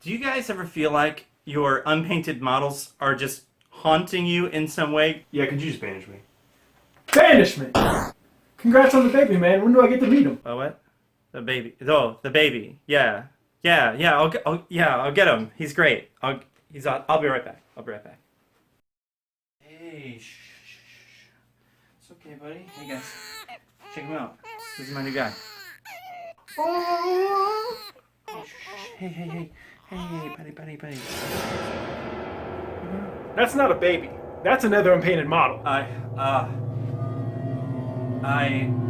Do you guys ever feel like your unpainted models are just haunting you in some way? Yeah, could you just banish me? Banishment! Congrats on the baby, man. When do I get to meet him? What? The baby. Oh, the baby. Yeah. Yeah. I'll get him. He's great. I'll be right back. I'll be right back. Hey, shh. It's okay, buddy. Hey, guys. Check him out. This is my new guy. Hey. Hey, buddy. That's not a baby. That's another unpainted model. I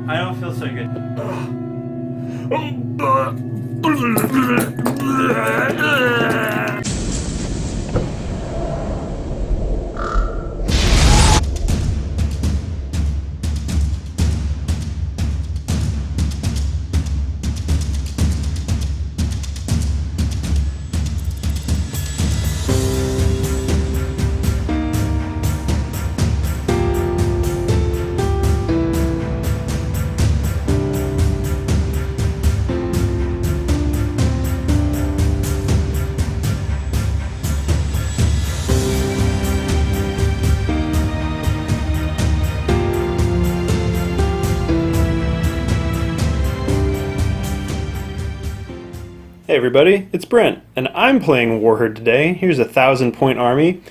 don't feel so good. Hey everybody, it's Brent, and I'm playing Warherd today. Here's a 1,000-point army.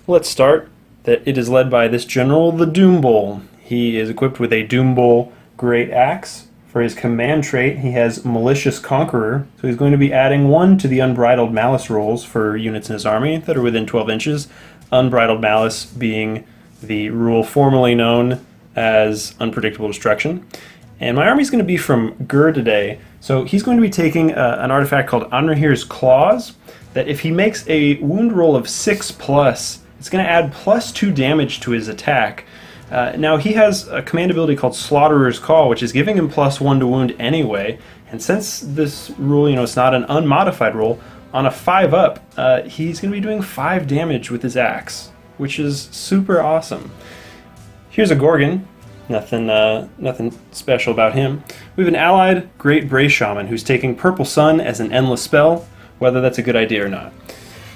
Let's start. It is led by this general, the Doom Bull. He is equipped with a Doom Bull Great Axe. For his command trait, he has Malicious Conqueror, so he's going to be adding 1 to the Unbridled Malice rolls for units in his army that are within 12 inches. Unbridled Malice being the rule formerly known as Unpredictable Destruction. And my army's going to be from Gur today, so he's going to be taking an artifact called Anrahir's Claws, that if he makes a wound roll of 6+, it's going to add +2 damage to his attack. Now he has a command ability called Slaughterer's Call, which is giving him +1 to wound anyway, and since this rule, it's not an unmodified roll, on a 5-up, he's going to be doing 5 damage with his axe, which is super awesome. Here's a Gorgon. Nothing special about him. We have an allied Great Brace Shaman who's taking Purple Sun as an endless spell, whether that's a good idea or not.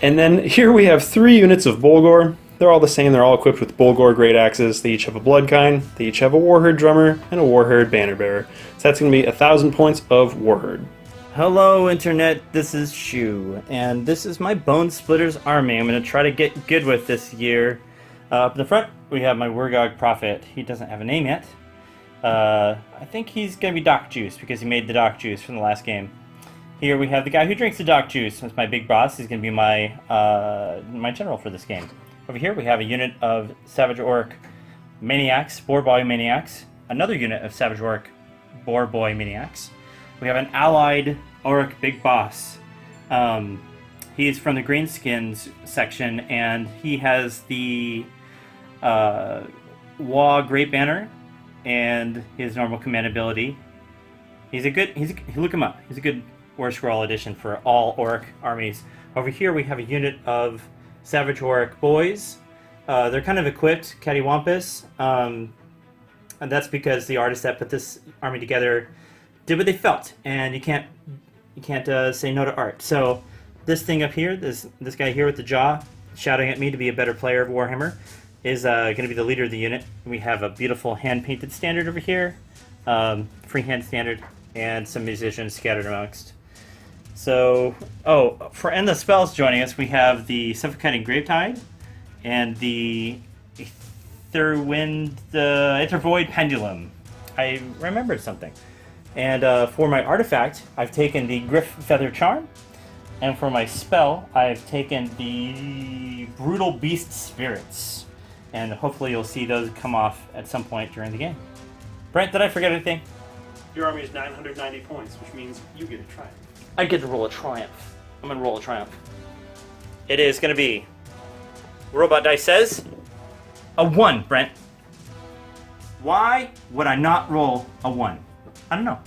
And then here we have 3 units of Bolgor. They're all the same, they're all equipped with Bolgor Great Axes. They each have a Blood Kind, they each have a Warherd Drummer, and a Warherd Banner Bearer. So that's going to be 1,000 points of Warherd. Hello, Internet. This is Shu, and this is my Bonesplitterz army. I'm going to try to get good with this year. Up in the front, we have my Wurgog Prophet. He doesn't have a name yet. I think he's going to be Doc Juice because he made the Doc Juice from the last game. Here we have the guy who drinks the Doc Juice. That's my big boss. He's going to be my my general for this game. Over here we have a unit of Savage Orc Maniacs, Boar Boy Maniacs. Another unit of Savage Orc Boar Boy Maniacs. We have an allied Orc Big Boss. He's from the Greenskins section, and he has the Wa Great Banner and his normal command ability. Look him up. He's a good War Scroll addition for all Orc armies. Over here we have a unit of Savage Orc Boys. They're kind of equipped, cattywampus, and that's because the artists that put this army together did what they felt, and you can't say no to art. So this thing up here, this guy here with the jaw shouting at me to be a better player of Warhammer, is going to be the leader of the unit. We have a beautiful hand-painted standard over here, freehand standard, and some musicians scattered amongst. So, for Endless Spells joining us, we have the Suffocating Gravetide and the Aethervoid Pendulum. I remembered something. And for my artifact, I've taken the Griff Feather Charm, and for my spell, I've taken the Brutal Beast Spirits. And hopefully you'll see those come off at some point during the game. Brent, did I forget anything? Your army is 990 points, which means you get a triumph. I get to roll a triumph. I'm going to roll a triumph. It is going to be... Robot Dice says... a 1, Brent. Why would I not roll a 1? I don't know.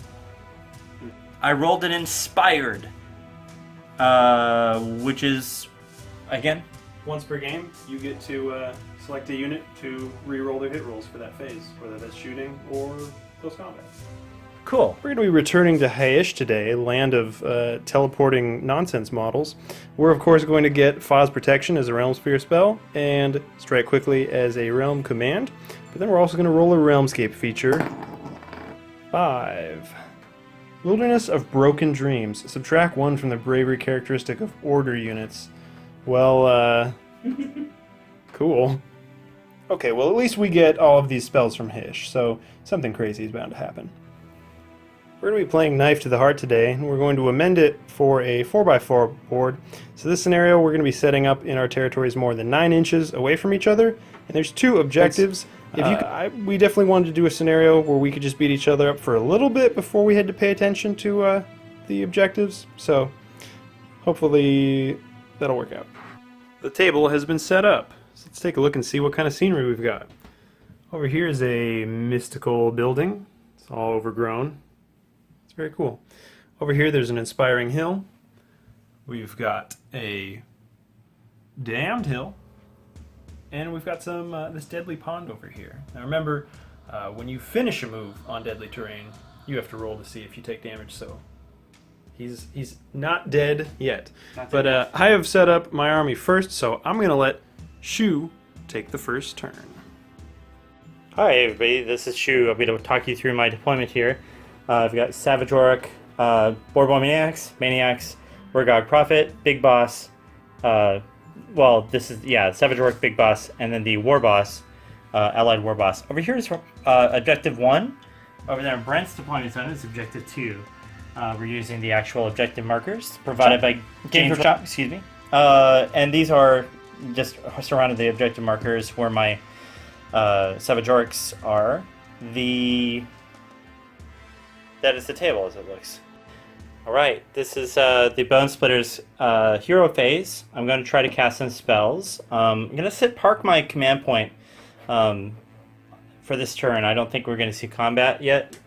I rolled an Inspired. Which is... Again? Once per game, you get to select a unit to re-roll their hit rolls for that phase, whether that's shooting or close combat. Cool. We're going to be returning to Hysh today, land of teleporting nonsense models. We're of course going to get Foz Protection as a Realm Sphere spell, and Strike Quickly as a Realm Command. But then we're also going to roll a Realmscape feature. 5. Wilderness of Broken Dreams. Subtract 1 from the bravery characteristic of order units. Well, cool. Okay, well at least we get all of these spells from Hysh, so something crazy is bound to happen. We're going to be playing Knife to the Heart today, and we're going to amend it for a 4x4 board. So this scenario, we're going to be setting up in our territories more than 9 inches away from each other, and there's 2 objectives. We definitely wanted to do a scenario where we could just beat each other up for a little bit before we had to pay attention to the objectives, so hopefully that'll work out. The table has been set up, so let's take a look and see what kind of scenery we've got. Over here is a mystical building. It's all overgrown. Very cool. Over here there's an inspiring hill. We've got a damned hill. And we've got some this deadly pond over here. Now remember, when you finish a move on deadly terrain, you have to roll to see if you take damage, so he's not dead yet. But I have set up my army first, so I'm going to let Shu take the first turn. Hi everybody, this is Shu. I'm going to talk you through my deployment here. I've got Savage Orc, Borbon Maniacs, Urgog Prophet, Big Boss, Savage Orc, Big Boss, and then the War Boss, Allied War Boss. Over here is Objective 1. Over there in Brent's deployment zone is Objective 2. We're using the actual objective markers provided by Games Workshop, excuse me. And these are just surrounded the objective markers where my Savage Orcs are. That is the table as it looks. Alright, this is the Bonesplitterz hero phase. I'm going to try to cast some spells. I'm going to park my command point for this turn. I don't think we're going to see combat yet.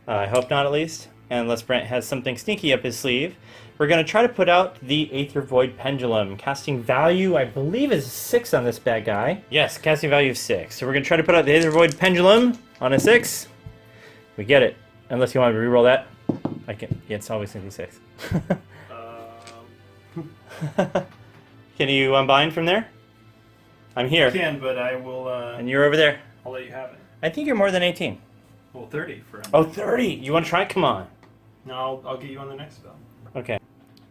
I hope not, at least. Unless Brent has something sneaky up his sleeve. We're going to try to put out the Aether Void Pendulum. Casting value, I believe, is 6 on this bad guy. Yes, casting value of 6. So we're going to try to put out the Aether Void Pendulum on a 6. We get it. Unless you want to re-roll that. I can. Yeah, it's always going to be 6. Can you unbind from there? I'm here. I can, but I will... and you're over there. I'll let you have it. I think you're more than 18. Well, 30 for him. Oh, 30! You want to try? Come on. No, I'll get you on the next spell. Okay.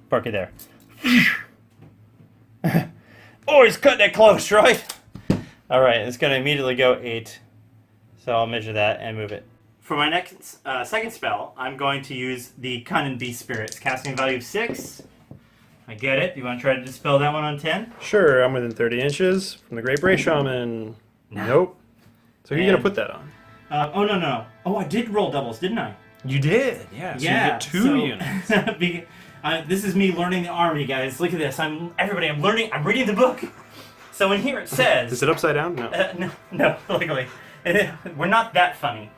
Park it there. Oh, he's cutting it close, right? Alright, it's going to immediately go 8. So I'll measure that and move it. For my next second spell, I'm going to use the Cunning Beast Spirits. Casting value of 6. I get it. You want to try to dispel that one on 10? Sure, I'm within 30 inches from the Great Bray Shaman. Nope. So who are you going to put that on? No. Oh, I did roll doubles, didn't I? You did, yeah. So Yeah. you get 2 units. This is me learning the army, guys. Look at this. I'm learning. I'm reading the book. So in here it says... Is it upside down? No. No, luckily. We're not that funny.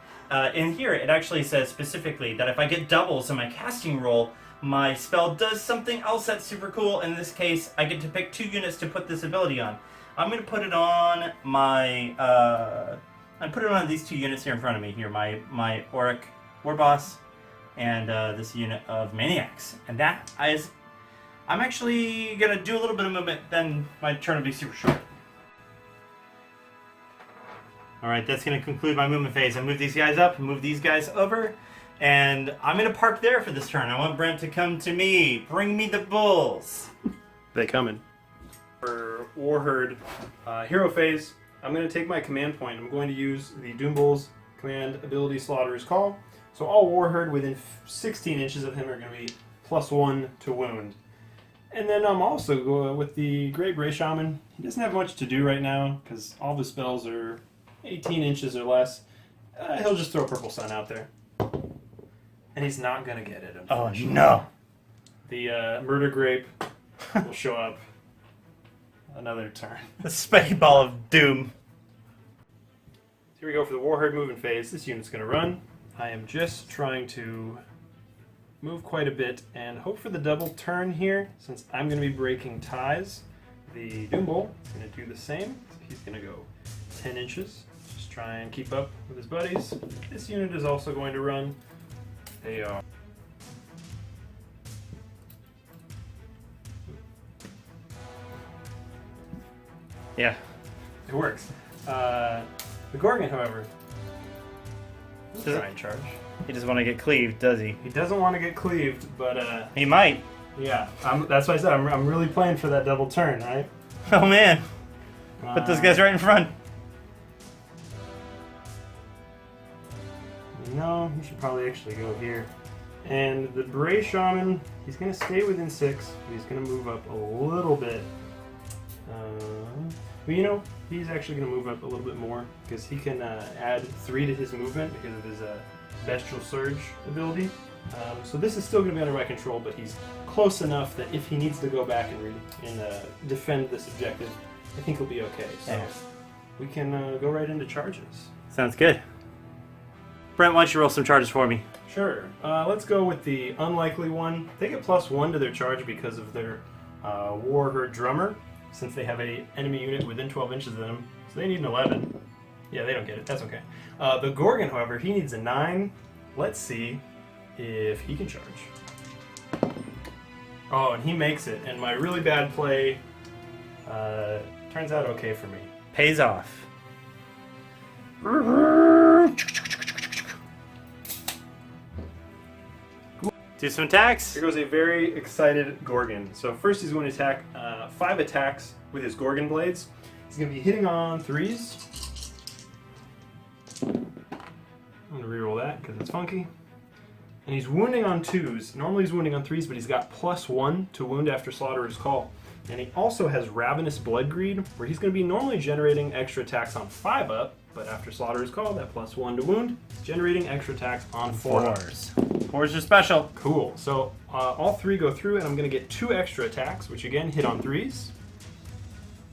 In here, it actually says specifically that if I get doubles in my casting roll, my spell does something else that's super cool. In this case, I get to pick 2 units to put this ability on. I'm going to put it on my... I put it on these 2 units here in front of me. Here, my Auric War Boss and this unit of Maniacs. And that is... I'm actually going to do a little bit of movement, then my turn will be super short. Alright, that's going to conclude my movement phase. I move these guys up, move these guys over, and I'm going to park there for this turn. I want Brent to come to me. Bring me the bulls. They coming. For Warherd hero phase, I'm going to take my command point. I'm going to use the Doom Bull's command ability Slaughterer's Call. So all Warherd within 16 inches of him are going to be +1 to wound. And then I'm also with the Great Bray Shaman. He doesn't have much to do right now because all the spells are 18 inches or less. He'll just throw Purple Sun out there. And he's not going to get it, unfortunately. Oh, no. The Murder Grape will show up another turn. The spiky ball of doom. Here we go for the Warherd movement phase. This unit's going to run. I am just trying to move quite a bit and hope for the double turn here since I'm going to be breaking ties. The Doom Bull is going to do the same. So he's going to go 10 inches. Just try and keep up with his buddies. This unit is also going to run They are. Yeah. It works. The Gorgon, however, Does it- try and charge. He doesn't want to get cleaved, does he? He doesn't want to get cleaved, but He might. yeah, that's why I said I'm really playing for that double turn, right? Oh man. Put those guys right in front. No, he should probably actually go here. And the Bray Shaman, he's going to stay within 6, but he's going to move up a little bit. But you know, he's actually going to move up a little bit more because he can add 3 to his movement because of his Bestial Surge ability. So this is still going to be under my control, but he's close enough that if he needs to go back and defend this objective, I think he'll be okay. So Yeah. we can go right into charges. Sounds good. Brent, why don't you roll some charges for me? Sure. Let's go with the unlikely one. They get +1 to their charge because of their Warherd drummer, since they have a enemy unit within 12 inches of them. So they need an 11. Yeah, they don't get it. That's okay. The Gorgon, however, he needs a 9. Let's see if he can charge. Oh, and he makes it. And my really bad play turns out okay for me. Pays off. Do some attacks. Here goes a very excited Gorgon. So first he's going to attack 5 attacks with his Gorgon blades. He's going to be hitting on 3s. I'm going to reroll that because it's funky. And he's wounding on 2s. Normally he's wounding on 3s, but he's got +1 to wound after Slaughterer's Call. And he also has Ravenous Blood Greed, where he's going to be normally generating extra attacks on 5 up, but after Slaughterer's Call, that +1 to wound, he's generating extra attacks on 4 up. 4s are special. Cool. So all 3 go through, and I'm going to get 2 extra attacks, which again hit on 3s,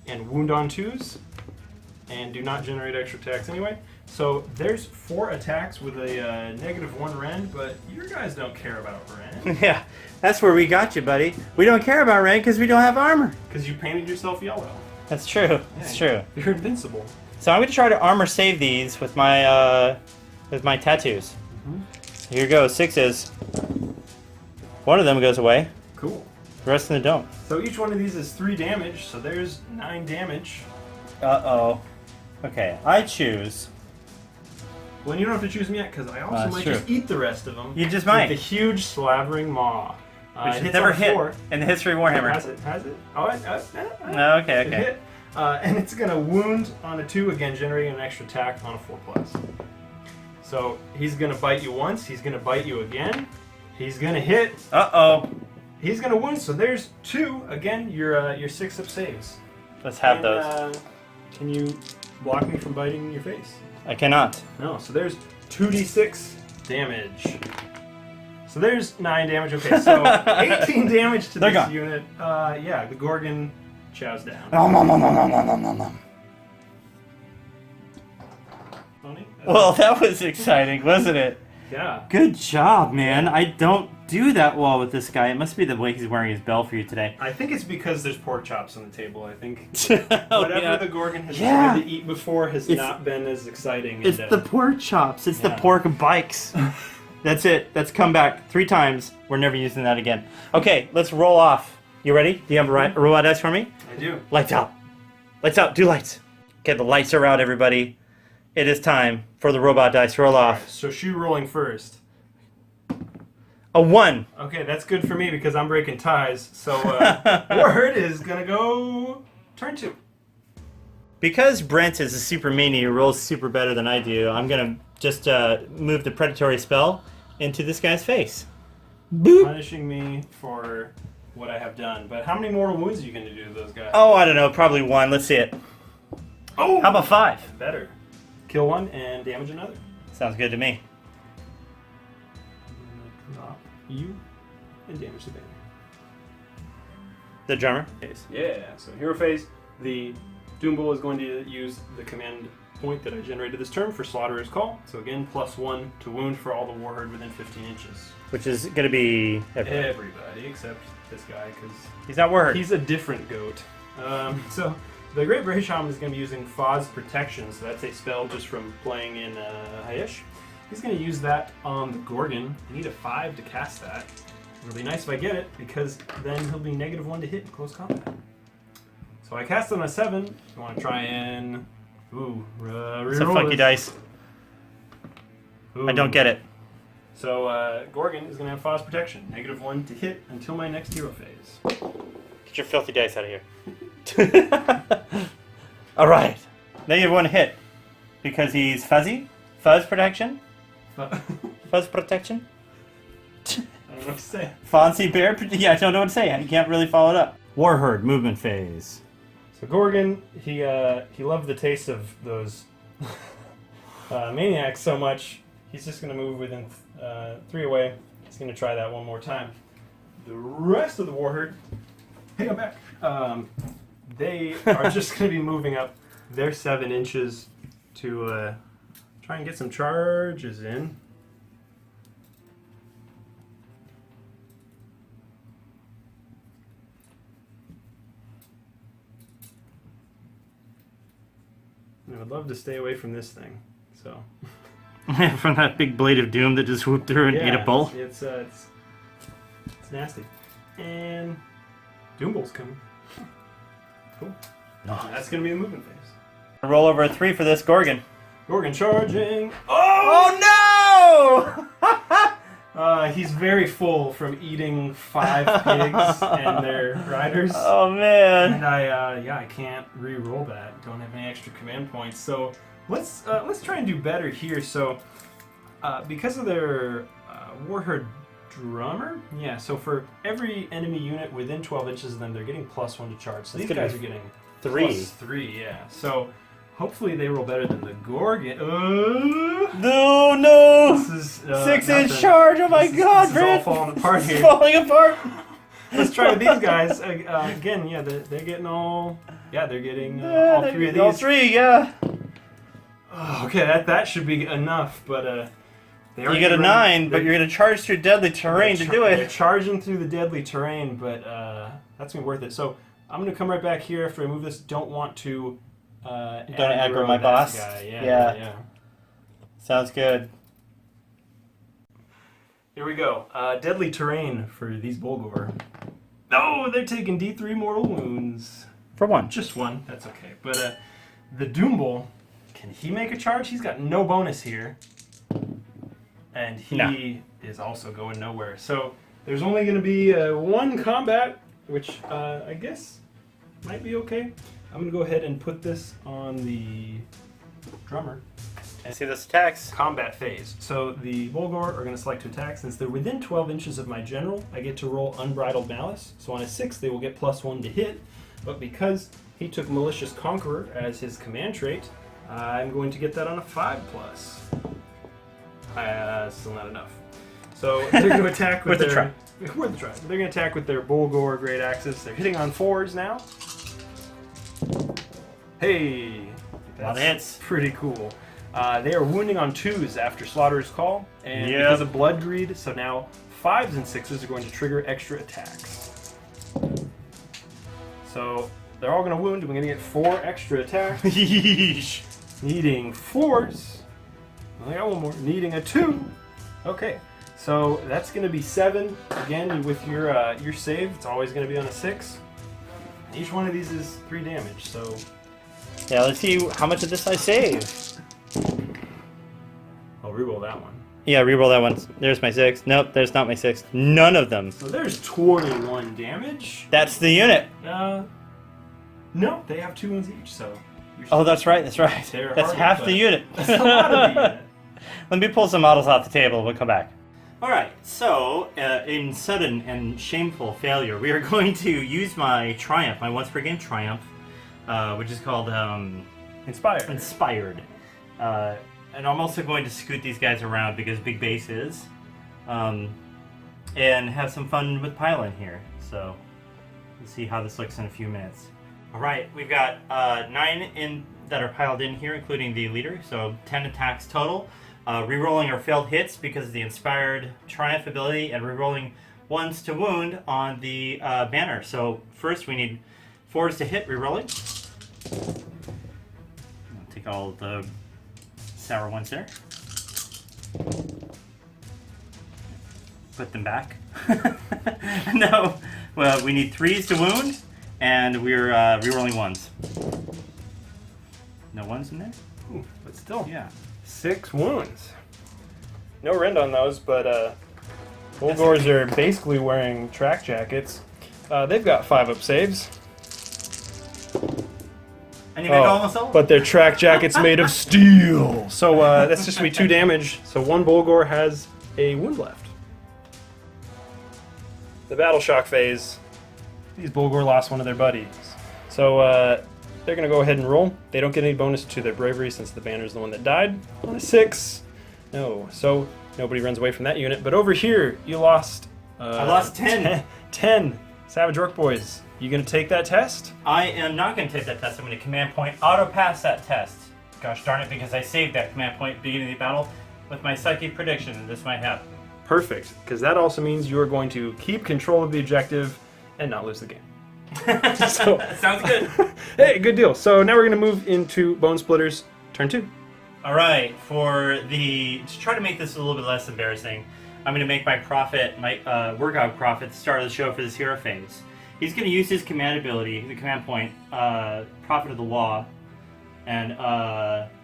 and wound on 2s, and do not generate extra attacks anyway. So there's 4 attacks with a -1 rend, but you guys don't care about rend. Yeah, that's where we got you, buddy. We don't care about rank because we don't have armor. Because you painted yourself yellow. That's true. That's true. You're invincible. So I'm going to try to armor save these with my tattoos. So here goes 6s. One of them goes away. Cool. The rest of them don't. So each one of these is 3 damage, so there's 9 damage. Uh-oh. Okay, I choose. Well, you don't have to choose them yet, because I also That's might true. just eat the rest of them. You just might. With the huge slavering maw. Which It has hits never on hit 4. in the history of Warhammer. Has it? Oh, Oh, okay, It okay. hit. And it's going to wound on a 2, again, generating an extra attack on a 4+. So he's going to bite you once. He's going to bite you again. He's going to hit. Uh-oh. He's going to wound. So there's 2. Again, your 6-up saves. Let's have And, those. Can you block me from biting in your face? I cannot. No. So there's 2d6 damage. So there's 9 damage. Okay, so 18 damage to They're this gone. unit. Yeah, the Gorgon chows down. Nom, nom, nom, nom, nom, nom, nom, nom. Tony? Well, that was exciting, wasn't it? Yeah. Good job, man. I don't do that well with this guy. It must be the way he's wearing his bell for you today. I think it's because there's pork chops on the table. I think Oh, whatever yeah. the Gorgon has Yeah. tried to eat before has It's- not been as exciting. It's and, the pork chops. It's the yeah. pork bikes. That's it. That's come back 3 times. We're never using that again. Okay, let's roll off. You ready? Do you have a robot dice for me? I do. Lights out. Lights out. Do lights. Okay, the lights are out, everybody. It is time for the robot dice roll off. So shoe rolling first. A 1. Okay, that's good for me because I'm breaking ties. So Warherd is gonna go turn 2. Because Brent is a super meanie who rolls super better than I do, I'm going to just move the predatory spell into this guy's face. Boop. Punishing me for what I have done. But how many mortal wounds are you gonna do to those guys? Oh, I don't know. Probably 1. Let's see it. Oh! How about 5? Better. Kill 1 and damage another. Sounds good to me. Drop you and damage the banner. The drummer. Yeah, so hero phase, the Doom Bull is going to use the command point that I generated this turn for Slaughterer's Call. So again, +1 to wound for all the Warherd within 15 inches. Which is going to be everybody. Everybody except this guy, because He's not Warherd. he's a different goat. So the Great British Shaman is going to be using Foz Protection, so that's a spell just from playing in Hysh. he's going to use that on the Gorgon. I need a 5 to cast that. It'll be nice if I get it, because then he'll be -1 to hit in close combat. So I cast on a 7. I want to try and... Ooh, It's a funky dice. Ooh. I don't get it. So Gorgon is going to have Faw's protection. -1 to hit until my next hero phase. Get your filthy dice out of here. All right. -1 hit. Because he's fuzzy? Fuzz protection? Fuzz protection? I don't know what to say. Fancy bear? Yeah, I don't know what to say. I can't really follow it up. Warherd movement phase. So Gorgon, he loved the taste of those maniacs so much, he's just going to move within 3 away. He's going to try that one more time. The rest of the Warherd, hey, I'm back. They are just going to be moving up their 7 inches to try and get some charges in. I would love to stay away from this thing, so. From that big blade of doom that just whooped through and ate a bull. It's nasty. And Doombull's coming. Cool. Nice. That's gonna be a movement phase. Roll over a 3 for this Gorgon. Gorgon charging. Oh no! He's very full from eating 5 pigs and their riders. Oh man! And I can't re-roll that. Don't have any extra command points. So let's try and do better here. So because of their Warherd drummer, yeah. So for every enemy unit within 12 inches of them, they're getting +1 to charge. So these guys are getting 3. +3, yeah. So hopefully they roll better than the Gorgon. No! This is 6-inch charge! Oh my god, this Brent! is all falling apart here. It's falling apart! Let's try with these guys. Again, yeah, they're getting all... Yeah, they're getting all 3 of these. All 3, yeah. Oh, okay, that should be enough, but... You get a 9, but you're going to charge through deadly terrain to do They're it. charging through the deadly terrain, but that's going to be worth it. So I'm going to come right back here after I move this. Don't want to... Don't aggro my boss. Guy. Yeah. Sounds good. Here we go. Deadly terrain for these Bulgor. No, they're taking D3 mortal wounds. For 1. Just 1. That's okay. But the Doombull, can he make a charge? He's got no bonus here. And he is also going nowhere. So there's only going to be 1 combat, which I guess might be okay. I'm going to go ahead and put this on the drummer. And see this attacks. Combat phase. So the Bulgor are going to select to attack. Since they're within 12 inches of my general, I get to roll Unbridled Malice. So on a 6, they will get +1 to hit. But because he took Malicious Conqueror as his command trait, I'm going to get that on a 5+. Still not enough. So they're going to attack with their... Worth the try. They're going to attack with their Bulgor Great Axis. They're hitting on 4s now. Hey! A lot of hits. Pretty cool. They are wounding on 2s after Slaughter's Call, and because of Blood Greed, so now 5s and 6s are going to trigger extra attacks. So they're all going to wound, and we're going to get 4 extra attacks. Yeesh. Needing 4s. I got 1 more. Needing a 2. Okay, so that's going to be 7. Again, with your save, it's always going to be on a 6. Each one of these is 3 damage, so... Yeah, let's see how much of this I save. I'll reroll that one. Yeah, reroll that one. There's my 6. Nope, there's not my 6. None of them. So there's 21 damage. That's the unit. No, they have 2 wounds each, so... Oh, that's right, that's right. They're That's hard, half but the unit. That's a lot of the unit. Let me pull some models off the table. We'll come back. All right. So, in sudden and shameful failure, we are going to use my triumph, my once per game triumph, which is called Inspired. Inspired. And I'm also going to scoot these guys around because big base is, and have some fun with piling here. So, let's see how this looks in a few minutes. All right, we've got 9 that are piled in here, including the leader, so 10 attacks total. Rerolling our failed hits because of the Inspired Triumph ability, and rerolling 1s to wound on the banner. So first we need 4s to hit, rerolling. I'll take all the sour ones there. put them back. No, well, we need 3s to wound, and we're rerolling 1s. No 1s in there? Ooh, but still. Yeah. 6 wounds. No rend on those, but Bulgors are basically wearing track jackets. They've got 5-up saves. And you made almost all. But their track jacket's made of steel. So that's just going to be 2 damage. So 1 Bulgor has a wound left. The battle shock phase. These Bulgor lost one of their buddies. So they're going to go ahead and roll. They don't get any bonus to their bravery since the banner's the one that died. On a 6. No. So nobody runs away from that unit. But over here, you lost... I lost 10. 10. Savage Orc Boys. You going to take that test? I am not going to take that test. I'm going to command point auto pass that test. Gosh darn it, because I saved that command point at the beginning of the battle with my psychic prediction that this might happen. Perfect, because that also means you are going to keep control of the objective and not lose the game. So, sounds good. Hey, good deal. So now we're going to move into Bonesplitterz, turn 2. All right, to try to make this a little bit less embarrassing, I'm going to make my prophet, my Wargog prophet, the start of the show for this hero phase. He's going to use his command ability, the command point, Prophet of the Law, and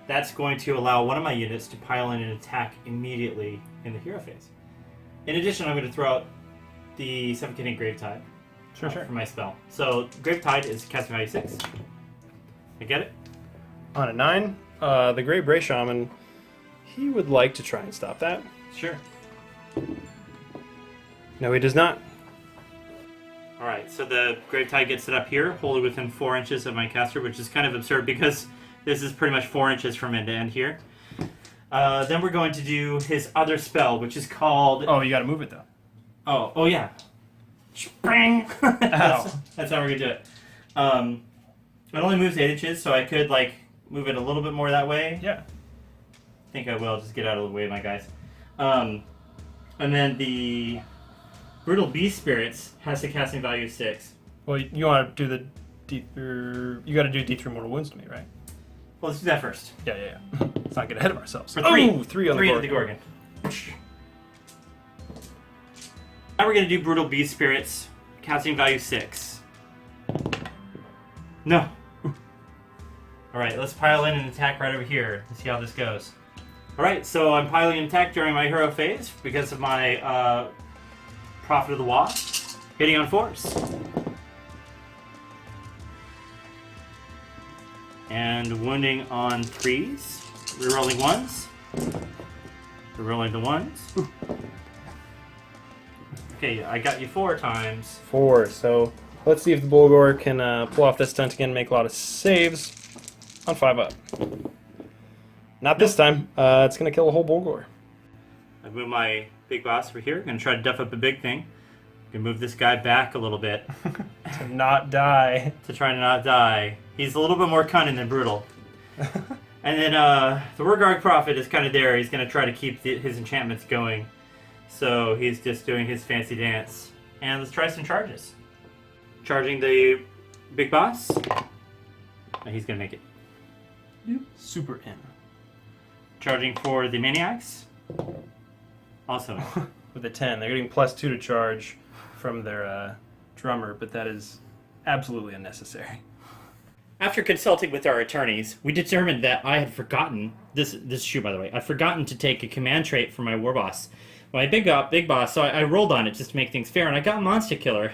that's going to allow one of my units to pile in an attack immediately in the hero phase. In addition, I'm going to throw out the Suffocating Gravetide for my spell. So Gravetide is casting value 6. I get it? On a 9, the Grey Bray Shaman, he would like to try and stop that. Sure. No, he does not. Alright, so the Gravetide gets set up here, wholly within 4 inches of my caster, which is kind of absurd because this is pretty much 4 inches from end to end here. Then we're going to do his other spell, which is called... Oh, you got to move it, though. Oh yeah. Spring! that's how we're going to do it. It only moves 8 inches, so I could, move it a little bit more that way. Yeah. I think I will. Just get out of the way, my guys. And then the Brutal Beast Spirits has a casting value of 6. Well, you want to do the... you got to do D3 Mortal Wounds to me, right? Well, let's do that first. Yeah. Let's not get ahead of ourselves. For 3. Oh, 3 on the Gorgon. Now we're going to do Brutal Beast Spirits, casting value 6. No. Alright, let's pile in an attack right over here and see how this goes. Alright, so I'm piling an attack during my hero phase because of my Prophet of the Law, hitting on 4s. And wounding on 3s. Rerolling 1s. Rerolling the 1s. Okay, I got you 4 times. 4, so let's see if the Bulgor can pull off this stunt again and make a lot of saves on 5-up. Not this time. It's going to kill a whole Bulgor. I move my big boss over here. I'm going to try to duff up the big thing. I'm going to move this guy back a little bit. To not die. To try to not die. He's a little bit more cunning than brutal. And then the Wargog Prophet is kind of there. He's going to try to keep his enchantments going. So he's just doing his fancy dance. And let's try some charges. Charging the big boss. And he's going to make it. Super in. Charging for the Maniacs. Also. With a 10. They're getting +2 to charge from their drummer, but that is absolutely unnecessary. After consulting with our attorneys, we determined that I had forgotten, this is true by the way, I'd forgotten to take a command trait for my war boss. My big boss, so I rolled on it just to make things fair, and I got Monster Killer.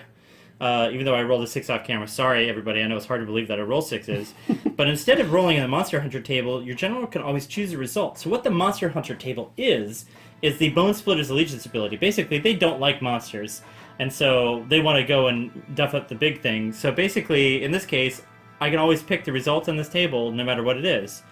Even though I rolled a 6 off camera. Sorry, everybody, I know it's hard to believe that I roll 6s. But instead of rolling on the Monster Hunter table, your general can always choose a result. So what the Monster Hunter table is the Bonesplitterz Allegiance ability. Basically, they don't like monsters, and so they want to go and duff up the big thing. So basically, in this case, I can always pick the result on this table, no matter what it is.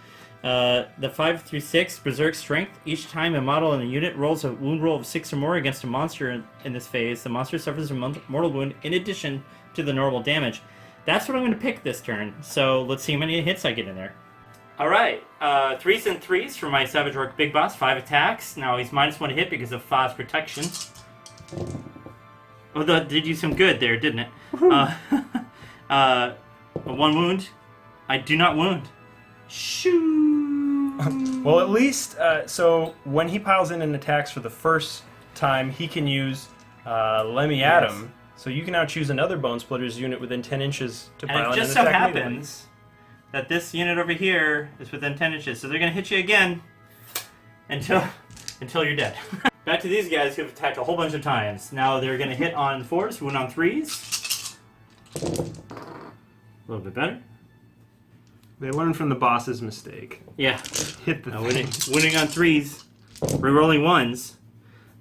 The 5 through 6 Berserk Strength. Each time a model in a unit rolls a wound roll of 6 or more against a monster in this phase, the monster suffers a mortal wound in addition to the normal damage. That's what I'm going to pick this turn. So let's see how many hits I get in there. Alright, 3s and 3s for my Savage Orc Big Boss. 5 attacks. Now he's -1 to hit because of Faw's protection. Oh, that did you some good there, didn't it? 1 wound. I do not wound. Shoo! Well, at least, so when he piles in and attacks for the first time, he can use Lemmy Adam. So you can now choose another Bonesplitterz unit within 10 inches to pile in And it an just so attack immediately. happens that this unit over here is within 10 inches. So they're going to hit you again until you're dead. Back to these guys who've attacked a whole bunch of times. Now they're going to hit on 4s, wound on 3s. A little bit better. They learn from the boss's mistake. Yeah. Hit the Winning on 3s. Rerolling 1s.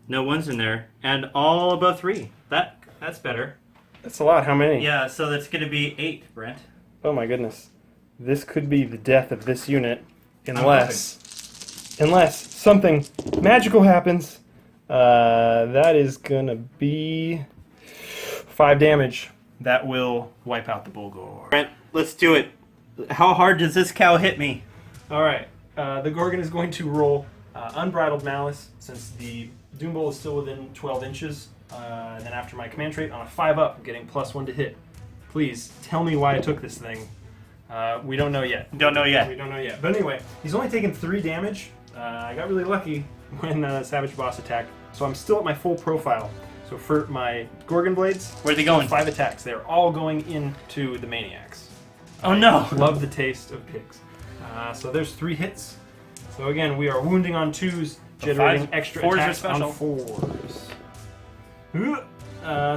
No 1s in there. And all above 3. That's better. That's a lot. How many? Yeah, so that's going to be 8, Brent. Oh my goodness. This could be the death of this unit unless something magical happens. That is gonna be 5 damage. That will wipe out the Bulgor. Brent, let's do it. How hard does this cow hit me? Alright, the Gorgon is going to roll Unbridled Malice since the Doom Bowl is still within 12 inches. And then after my command trait, on a 5-up, I'm getting +1 to hit. Please, tell me why I took this thing. We don't know yet. Don't know yet. We don't know yet. But anyway, he's only taken 3 damage. I got really lucky when Savage Boss attacked, so I'm still at my full profile. So for my Gorgon Blades, Where are they going? 5 attacks. They're all going into the Maniacs. Oh no! Love the taste of pigs. So there's 3 hits. So again, we are wounding on 2s, generating extra 4s are attacks special. on 4s.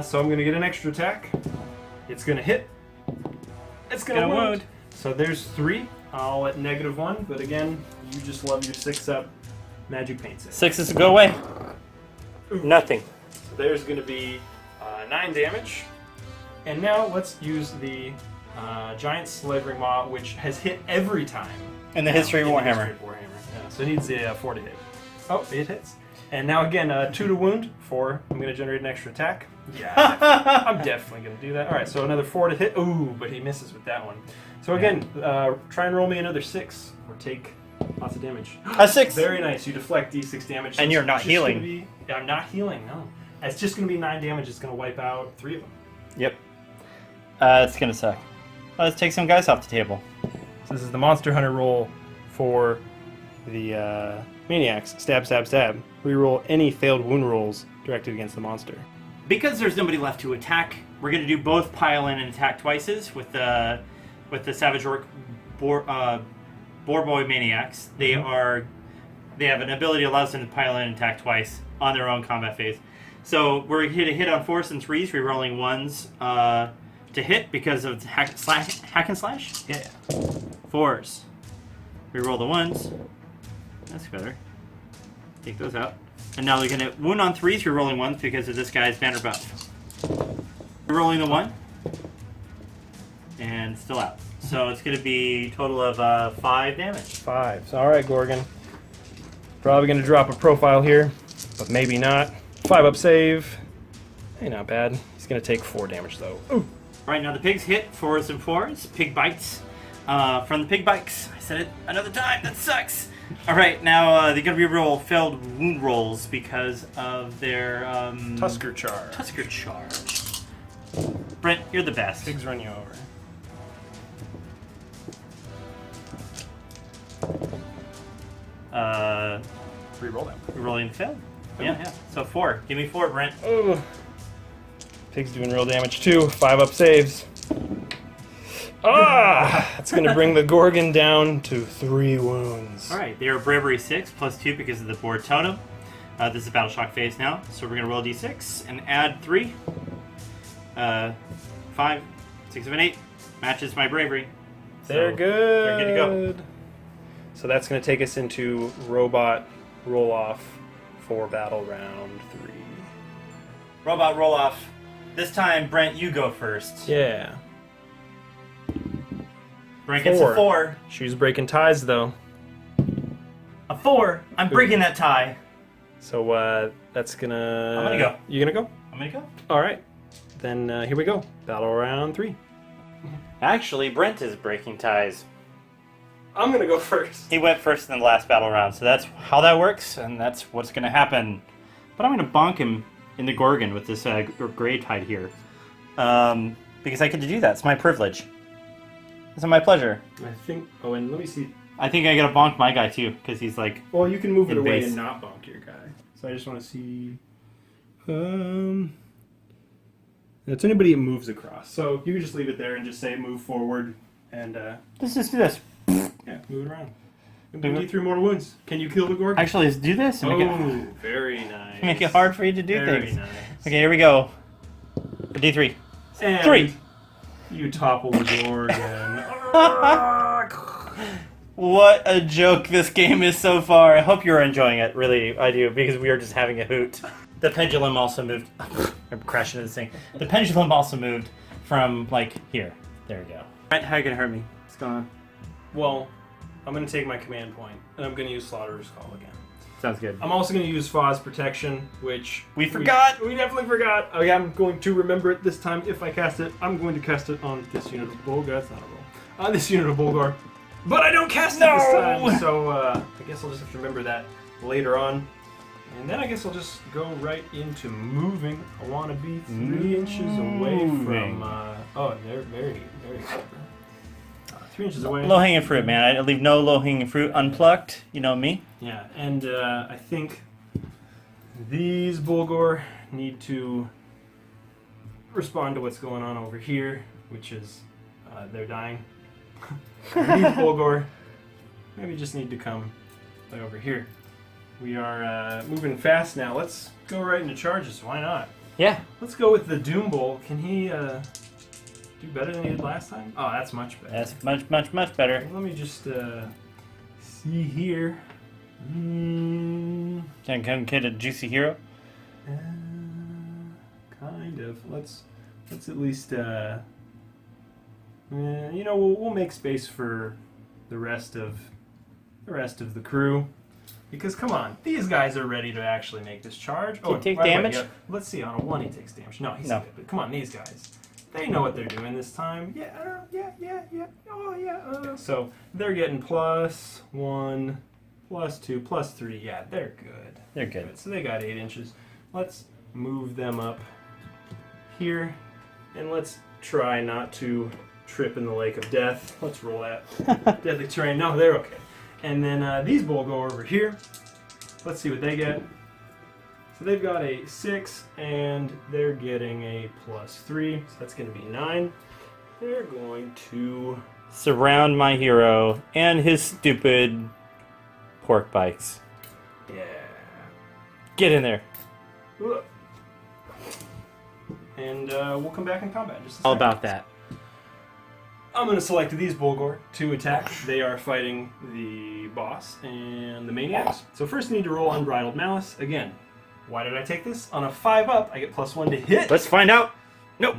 So I'm going to get an extra attack. It's going to hit. It's going to Gonna wound. wound. So there's 3. I'll at -1, but again, you just love your 6-up magic paint set. 6s go away. Nothing. So there's going to be 9 damage. And now let's use the Giant Slavering Maw, which has hit every time. In the history of In the Warhammer. history of Warhammer. Yeah, so it needs a 4 to hit. Oh, it hits. And now again, 2 to wound. 4. I'm going to generate an extra attack. Yeah, I'm definitely going to do that. All right, so another 4 to hit. Ooh, but he misses with that one. So again, try and roll me another 6 or take lots of damage. A 6! Very nice. You deflect d6 damage. And you're not It's just healing. gonna be- I'm not healing, no. It's just going to be 9 damage. It's going to wipe out 3 of them. Yep. It's gonna suck. Let's take some guys off the table. So this is the Monster Hunter roll for the Maniacs. Stab, stab, stab. Reroll any failed wound rolls directed against the monster. Because there's nobody left to attack, we're gonna do both pile in and attack twices with the Savage Orc Boar Boy Maniacs. They have an ability that allows them to pile in and attack twice on their own combat phase. So we're going to hit on 4s and 3s, rerolling 1s to hit because of hack and slash. Yeah. 4s. Reroll the 1s. That's better. Take those out. And now they're going to wound on 3s, rerolling 1s because of this guy's banner buff. Rerolling the 1. And still out. So it's going to be a total of 5 damage. 5. So, alright, Gorgon. Probably going to drop a profile here, but maybe not. 5-up save. Hey, not bad. He's going to take 4 damage, though. Ooh. Right, now the pigs hit 4s and 4s. Pig bites. From the pig bites. I said it another time. That sucks. Alright, now they're going to reroll failed wound rolls because of their... Tusker Charge. Tusker Charge. Brent, you're the best. Pigs run you over. Reroll that. Rolling failed. Yeah. So 4. Give me 4, Brent. Oh. Pig's doing real damage too. 5-up saves. Ah! That's going to bring the Gorgon down to 3 wounds. Alright, they are Bravery 6 plus 2 because of the Board Totem. This is Battle Shock phase now, so we're going to roll d6 and add 3. 5, 6, 7, 8. Matches my Bravery. They're So, good. They're good to go. So that's going to take us into Robot Roll-Off for Battle Round 3. Robot roll off. This time, Brent, you go first. Yeah. Brent gets a 4. She's breaking ties, though. A 4. I'm breaking that tie. So that's going to... I'm gonna go. You going to go? I'm gonna go. All right. Then here we go. Battle Round 3. Actually, Brent is breaking ties. I'm going to go first. He went first in the last battle round, so that's how that works, and that's what's going to happen. But I'm going to bonk him in the Gorgon with this Grey Tide here. Because I get to do that. It's my privilege. It's my pleasure. I think... Oh, and let me see. I think I got to bonk my guy, too, because he's like... Well, you can move it In away base. and not bonk your guy. So I just want to see... It's anybody it moves across. So you can just leave it there and just say move forward and Let's just do this. yeah, move it around. D3 mortal wounds. Can you kill the Gorg? Actually, let's do this and Oh, very nice. make it hard for you to do Very things. nice. Okay, here we go. D3. And 3. You topple the Gorg and... What a joke this game is so far. I hope you're enjoying it. Really, I do, because we are just having a hoot. The pendulum also moved. I'm crashing into this thing. The pendulum also moved from, like, here. There we go. Alright, how are you going to hurt me? What's going on? Well, I'm going to take my command point, and I'm going to use Slaughterer's Call again. Sounds good. I'm also going to use Faw's Protection, which... We forgot! We definitely forgot! Okay, I'm going to remember it this time. If I cast it, I'm going to cast it on this unit of Bulgar. That's not a roll. On this unit of Bulgar. But I don't cast it this time! So, I guess I'll just have to remember that later on. And then I guess I'll just go right into moving. I want to be 3 inches away from... oh, they're very, very clever. 3 inches away. Low-hanging fruit, man. I leave no low-hanging fruit unplucked. You know me. Yeah, and I think these Bulgor need to respond to what's going on over here, which is they're dying. These Bulgor maybe just need to come right over here. We are moving fast now. Let's go right into charges. Why not? Yeah. Let's go with the Doom Bull. Can he do better than he did last time? Oh, that's much better. That's much, much, much better. Let me just see here. Can I come get a juicy hero? Kind of. Let's at least you know, we'll make space for the rest of the crew. Because come on, these guys are ready to actually make this charge. Can he take by the way, damage? yeah, let's see, on a 1 he takes damage. No, he's No. good. But come on, these guys. They know what they're doing this time. Yeah, yeah. Oh, yeah. So they're getting +1, +2, +3. Yeah, they're good. They're good. So they got 8 inches. Let's move them up here. And let's try not to trip in the lake of death. Let's roll that. Deadly terrain. No, they're okay. And then these will go over here. Let's see what they get. So they've got a 6, and they're getting a +3. So that's going to be 9. They're going to... Surround my hero and his stupid pork bikes. Yeah. Get in there. And we'll come back in combat in just a All second. about that. I'm going to select these Bulgor to attack. They are fighting the boss and the maniacs. So first you need to roll Unbridled Malice. Again, why did I take this? On a 5-up, I get +1 to hit. Let's find out. Nope.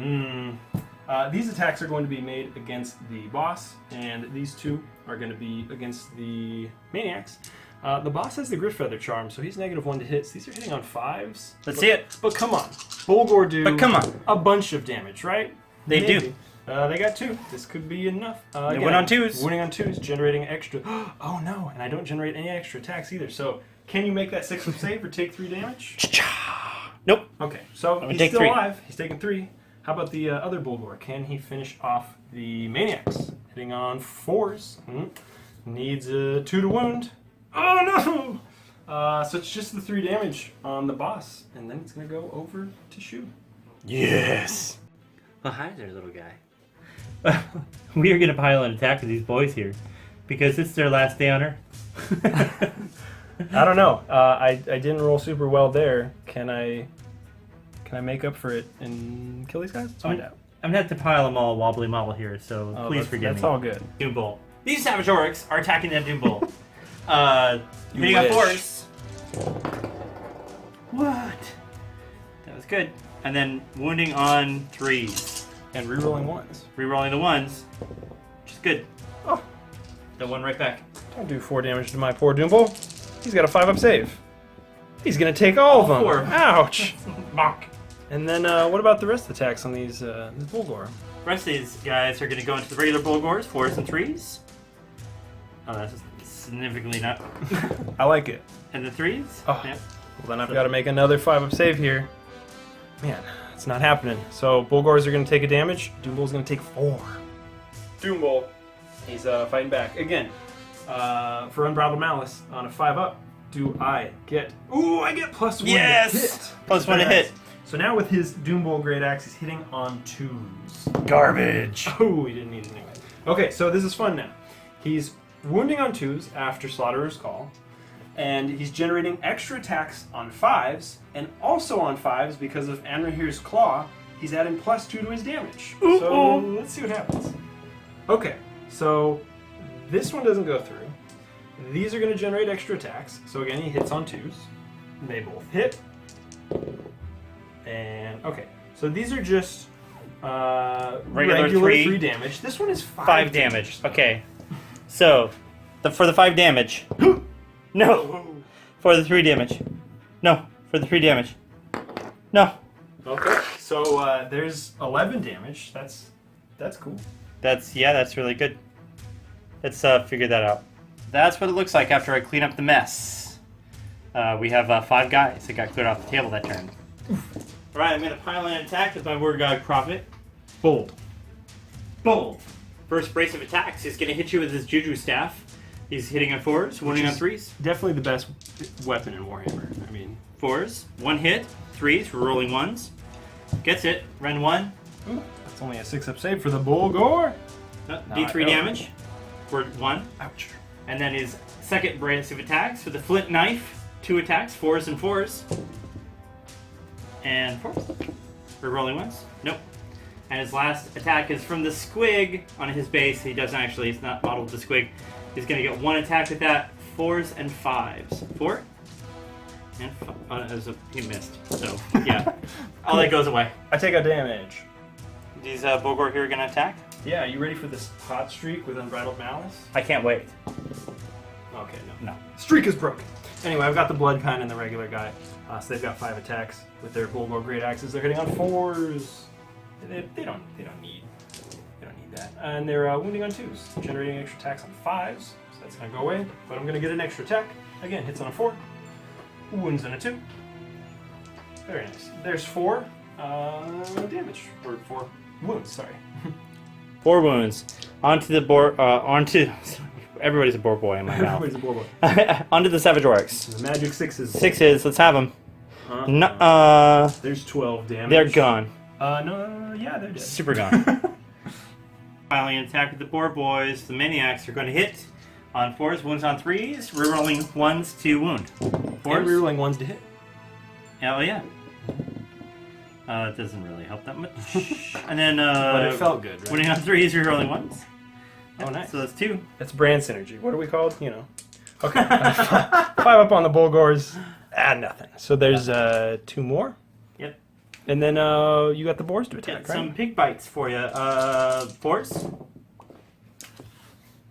These attacks are going to be made against the boss, and these two are going to be against the maniacs. The boss has the Gridfeather charm, so he's -1 to hit. So these are hitting on 5s. Let's see it. But come on. Bulgor do But come on. a bunch of damage, right? They Maybe. do. They got 2. This could be enough. They win on 2s. Winning on 2s, generating extra. Oh no, and I don't generate any extra attacks either. So can you make that 6-up save or take 3 damage? Nope. Okay, so gonna he's take still 3. alive. He's taking 3. How about the other Bulgor? Can he finish off the maniacs? Hitting on 4s. Needs a 2 to wound. Oh no! So it's just the 3 damage on the boss, and then it's gonna go over to Shu. Yes. Well, hi there, little guy. We are going to pile an attack with these boys here because it's their last day on Earth. I don't know. I didn't roll super well there. Can I make up for it and kill these guys? Let's find out. I'm going to have to pile them all wobbly mobble here, so please forgive me. That's all good. Doom Bull. These Savage Orcs are attacking that Doom Bull. Hitting on wish. 4s. What? That was good. And then wounding on 3s. And rerolling 1s. Rerolling the 1s. Which is good. Oh. The 1 right back. Don't do 4 damage to my poor Doom Bull. He's got a 5-up save. He's gonna take all of them. 4. Ouch. Bonk. And then what about the rest of the attacks on these Bulgor? The rest of these guys are going to go into the regular Bulgors, 4s and 3s. Oh, that's significantly not. I like it. And the 3s? Oh. Yep. Well, then I've got to make another 5-up save here. Man, it's not happening. So Bulgors are going to take a damage. Doom Bull's going to take 4. Doom Bull, he's fighting back. Again, for Unbridled Malice, on a 5-up, do I get? Ooh, I get +1 to Yes! hit. Plus 1 to Very hit. nice. So now with his Doombolt Great Axe, he's hitting on 2s. Garbage. Oh, he didn't need it anyway. Okay, so this is fun now. He's wounding on 2s after Slaughterer's Call, and he's generating extra attacks on 5s, and also on 5s because of Anrahir's Claw, he's adding +2 to his damage. Ooh, So ooh. let's see what happens. Okay, so this one doesn't go through. These are going to generate extra attacks. So again, he hits on 2s. They both hit. And okay, so these are just regular 3 damage. This one is 5 damage. Okay. So, for the 5 damage. No. For the 3 damage. No. For the 3 damage. No. Okay, so there's 11 damage. That's cool. That's really good. Let's figure that out. That's what it looks like after I clean up the mess. We have 5 guys that got cleared off the table that turn. Alright, I'm going to pile in an attack with my War God Prophet. Bold. Bold. First brace of attacks. He's going to hit you with his Juju Staff. He's hitting on 4s, wounding on 3s. Definitely the best weapon in Warhammer. I mean, 4s, 1 hit, 3s, we're rolling 1s. Gets it, Ren 1. ooh, that's only a 6-up save for the Bulgor. D3 damage for 1. Ouch. And then his second brace of attacks with the Flint Knife. 2 attacks, 4s and 4s. And 4s. We're rolling 1s. Nope. And his last attack is from the Squig on his base. He doesn't actually, he's not modeled the Squig. He's going to get 1 attack with that. 4s and 5s. 4? And 5. He missed. So, yeah. All that goes away. I take a damage. These Bogor here are going to attack? Yeah, you ready for this hot streak with Unbridled Malice? I can't wait. Okay, no. No. Streak is broken. Anyway, I've got the Blood Kind and the regular guy. So they've got 5 attacks with their Bulgor Great Axes. They're hitting on 4s. They don't need that. And they're wounding on 2s, generating extra attacks on 5s. So that's gonna go away. But I'm gonna get an extra attack. Again, hits on a 4. Wounds on a 2. Very nice. There's 4 damage. Or 4 wounds, sorry. 4 wounds. Onto the onto... Everybody's a boar boy in my mouth. Everybody's a Bulgor. Onto the Savage Orcs. The magic 6s. 6s, let's have them. There's 12 damage. They're gone. Yeah, they're dead. Super gone. Finally, an attack with the boar boys. The maniacs are going to hit on 4s, wounds on 3s. Rerolling 1s to wound. 4s. And rerolling 1s to hit. Oh, yeah. It doesn't really help that much. And then, But it felt good, right? wounding on 3s, rerolling 1s. Oh, nice. So that's 2. It's brand synergy. What are we called? You know. Okay. 5 up on the Bulgors. Nothing. So there's 2 more. Yep. And then you got the boars to attack, Got right? some pig bites for you. 4s.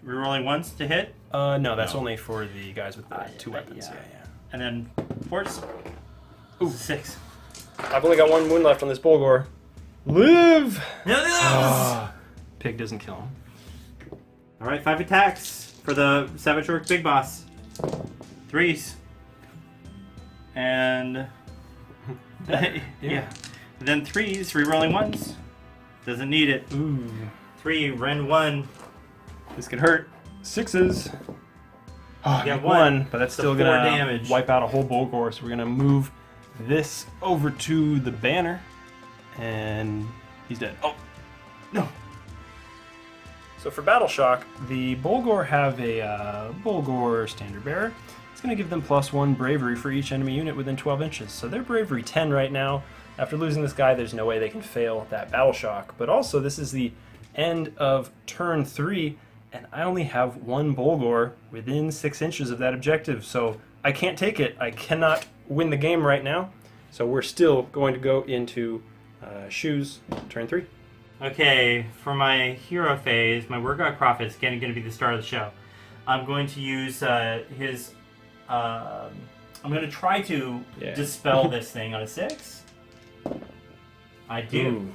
Rerolling 1s to hit. No, that's only for the guys with the 2 weapons. Yeah. And then 4s. Ooh, 6. I've only got 1 wound left on this Bulgor. Live! No, Pig doesn't kill him. All right, 5 attacks for the Savage Orc Big Boss. 3s. And yeah. And then 3s, rerolling 1s. Doesn't need it. Ooh. 3, Ren 1. This could hurt. 6s. Oh, Yeah, yeah, 1. but that's So still 4 gonna damage. wipe out a whole Bulgor. So we're gonna move this over to the banner, and he's dead. Oh, no. So for Battle Shock, the Bulgor have a Bulgor Standard Bearer. It's going to give them +1 bravery for each enemy unit within 12 inches. So they're bravery 10 right now. After losing this guy, there's no way they can fail that Battle Shock. But also, this is the end of turn 3, and I only have 1 Bulgor within 6 inches of that objective. So I can't take it. I cannot win the game right now. So we're still going to go into Shoes, turn 3. Okay, for my hero phase, my War God Prophet is going to be the start of the show. I'm going to use his... I'm going to try to dispel this thing on a 6. I do. Ooh.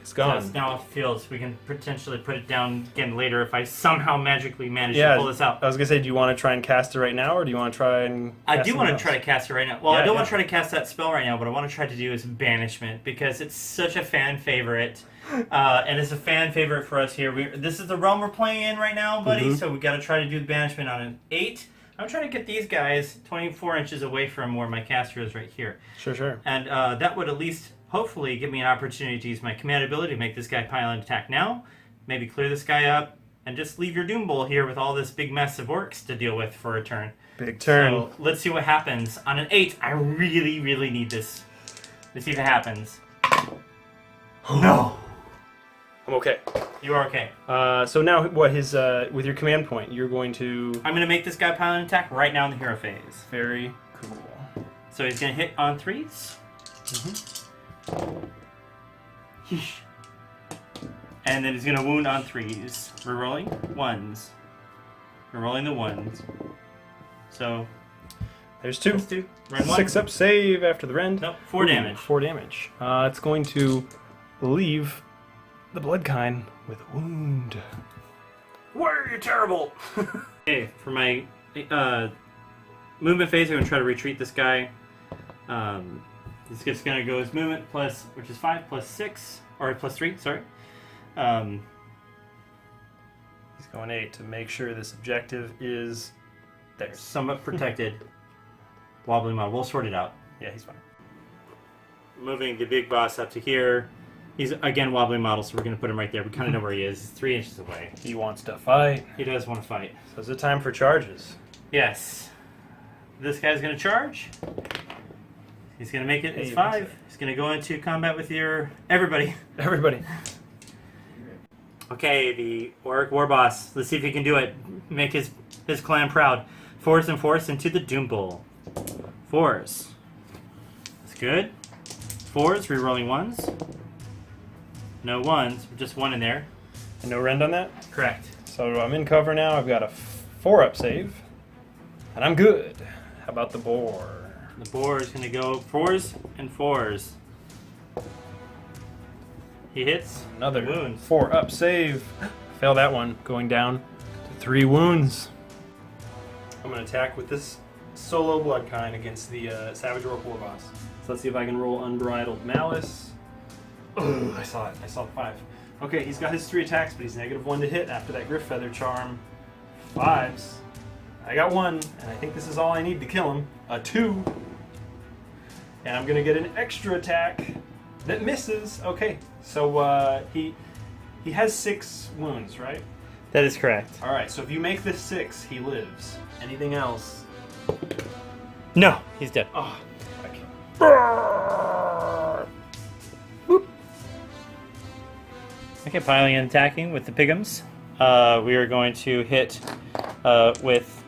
It's gone. So now it feels we can potentially put it down again later if I somehow magically manage to pull this out. I was going to say, do you want to try and cast it right now, or do you want to try and I cast do want to something try to else? cast it right now. Well, I Yeah, don't yeah. want to try to cast that spell right now. What I want to try to do is Banishment, because it's such a fan favorite. And it's a fan favorite for us here. This is the realm we're playing in right now, buddy, so we got to try to do the Banishment on an 8. I'm trying to get these guys 24 inches away from where my caster is right here. Sure. And that would at least, hopefully, give me an opportunity to use my command ability to make this guy pile and attack now. Maybe clear this guy up, and just leave your Doom Bowl here with all this big mess of orcs to deal with for a turn. Big turn. So let's see what happens. On an 8, I really, really need this. Let's see if it happens. No! I'm okay. You are okay. So now, what his with your command point, you're going to... I'm going to make this guy pile and attack right now in the hero phase. Very cool. So he's going to hit on 3s. Yeesh. And then he's going to wound on 3s. We're rolling 1s. We're rolling the 1s. So, There's 2. let's do rend 1. 6 up save after the rend. Nope, 4 damage. 4 damage. It's going to leave the Bloodkind with a wound. Why are you terrible? Okay, for my movement phase, I'm going to try to retreat this guy. He's just going to go his movement plus, which is 5 plus 6, or plus 3, sorry. He's going 8 to make sure this objective is there. Somewhat protected. Wobbly model. We'll sort it out. Yeah, he's fine. Moving the big boss up to here. He's, again, wobbly model, so we're going to put him right there. We kind of know where he is. He's 3 inches away. He wants to fight. He does want to fight. So is it time for charges? Yes. This guy's going to charge. He's going to make it his Hey, 5. He's going to go into combat with your... everybody. Everybody. Okay, the Orc War Boss. Let's see if he can do it. Make his clan proud. 4s and 4s into the Doom Bowl. 4s. That's good. 4s, rerolling 1s. No 1s, just 1 in there. And no rend on that? Correct. So I'm in cover now. I've got a 4-up save. And I'm good. How about the boar? The boar is going to go 4s and 4s. He hits. Another wounds. 4-up save. Fail that one. Going down to 3 wounds. I'm going to attack with this solo Bloodkind against the Savage Orc War Boss. So let's see if I can roll Unbridled Malice. Oh, I saw it. I saw the 5. Okay, he's got his 3 attacks, but he's -1 to hit after that Griff Feather Charm. 5s. I got 1, and I think this is all I need to kill him. A 2. And I'm going to get an extra attack that misses. Okay, so he has 6 wounds, right? That is correct. All right, so if you make this 6, he lives. Anything else? No, he's dead. Oh, I can't. Okay, piling and attacking with the Pigums. We are going to hit with